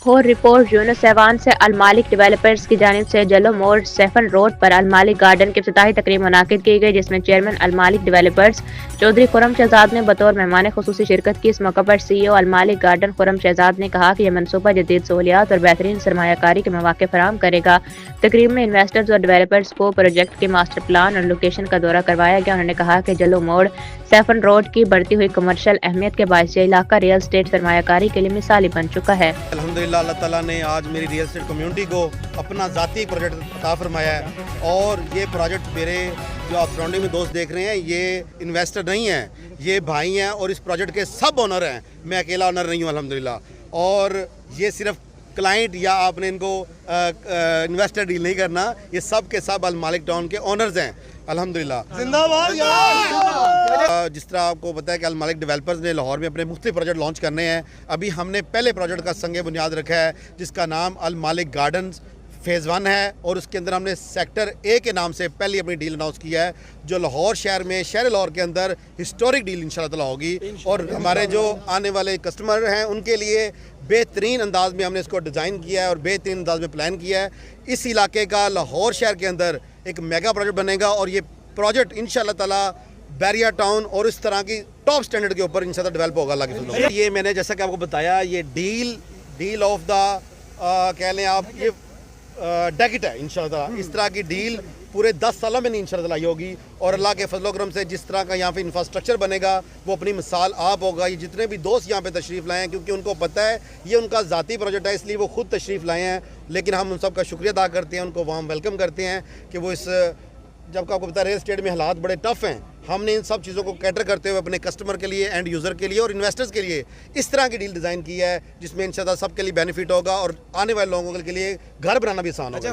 اور رپورٹ یونس ایوان سے المالک ڈیولپرز کی جانب سے جلو موڑ سیفن روڈ پر المالک گارڈن کی افتتاحی تقریب منعقد کی گئی، جس میں چیئرمین المالک ڈیولپرز چودھری خرم شہزاد نے بطور مہمان خصوصی شرکت کی۔ اس موقع پر سی او المالک گارڈن خرم شہزاد نے کہا کہ یہ منصوبہ جدید سہولیات اور بہترین سرمایہ کاری کے مواقع فراہم کرے گا۔ تقریب میں انویسٹرز اور ڈیولپرز کو پروجیکٹ کے ماسٹر پلان اور لوکیشن کا دورہ کروایا گیا۔ انہوں نے کہا کہ جلو موڑ سیفن روڈ کی بڑھتی ہوئی کمرشل اہمیت کے باعث یہ علاقہ ریئل اسٹیٹ سرمایہ کاری کے لیے مثالی بن چکا ہے۔ الحمدللہ اللہ تعالیٰ نے آج میری ریئل اسٹیٹ کمیونٹی کو اپنا ذاتی پروجیکٹ عطا فرمایا ہے، اور یہ پروجیکٹ میرے جو آپ سراؤنڈنگ میں دوست دیکھ رہے ہیں یہ انویسٹر نہیں ہیں، یہ بھائی ہیں، اور اس پروجیکٹ کے سب اونر ہیں، میں اکیلا اونر نہیں ہوں الحمدللہ۔ اور یہ صرف کلائنٹ یا آپ نے ان کو انویسٹر ڈیل نہیں کرنا، یہ سب کے سب المالک ٹاؤن کے اونرز ہیں الحمدللہ۔ زندہ باد۔ جس طرح آپ کو پتا ہے کہ المالک ڈیولپرز نے لاہور میں اپنے مختلف پروجیکٹ لانچ کرنے ہیں، ابھی ہم نے پہلے پروجیکٹ کا سنگ بنیاد رکھا ہے جس کا نام المالک گارڈنز فیز 1 ہے، اور اس کے اندر ہم نے سیکٹر اے کے نام سے پہلی اپنی ڈیل اناؤنس کیا ہے، جو لاہور شہر میں شہر لاہور کے اندر ہسٹورک ڈیل انشاءاللہ تعالیٰ ہوگی، اور ہمارے جو آنے والے کسٹمر ہیں ان کے لیے بہترین انداز میں ہم نے اس کو ڈیزائن کیا ہے اور بہترین انداز میں پلان کیا ہے۔ اس علاقے کا لاہور شہر کے اندر ایک میگا پروجیکٹ بنے گا، اور یہ پروجیکٹ انشاءاللہ تعالیٰ بیریا ٹاؤن اور اس طرح کی ٹاپ سٹینڈرڈ کے اوپر انشاءاللہ ڈیولپ ہوگا اللہ کے فضل سے۔ یہ میں نے جیسا کہ آپ کو بتایا، یہ ڈیل آف دا کہہ لیں آپ، یہ ڈیکٹ ہے انشاءاللہ تعالیٰ۔ اس طرح کی ڈیل پورے 10 سالوں میں نہیں انشاءاللہ تعالیٰ ہوگی، اور اللہ کے فضل و کرم سے جس طرح کا یہاں پہ انفراسٹرکچر بنے گا وہ اپنی مثال آپ ہوگا۔ یہ جتنے بھی دوست یہاں پہ تشریف لائے ہیں، کیونکہ ان کو پتہ ہے یہ ان کا ذاتی پروجیکٹ ہے، اس لیے وہ خود تشریف لائے ہیں، لیکن ہم ان سب کا شکریہ ادا کرتے ہیں، ان کو وہاں ویلکم کرتے ہیں کہ وہ اس جب آپ کو پتہ ہے ریل اسٹیٹ میں حالات بڑے ٹف ہیں، ہم نے ان سب چیزوں کو کیٹر کرتے ہوئے اپنے کسٹمر کے لیے، اینڈ یوزر کے لیے اور انویسٹرز کے لیے اس طرح کی ڈیل ڈیزائن کی ہے جس میں انشاءاللہ سب کے لیے بینیفٹ ہوگا اور آنے والے لوگوں کے لیے گھر بنانا بھی آسان ہوگا۔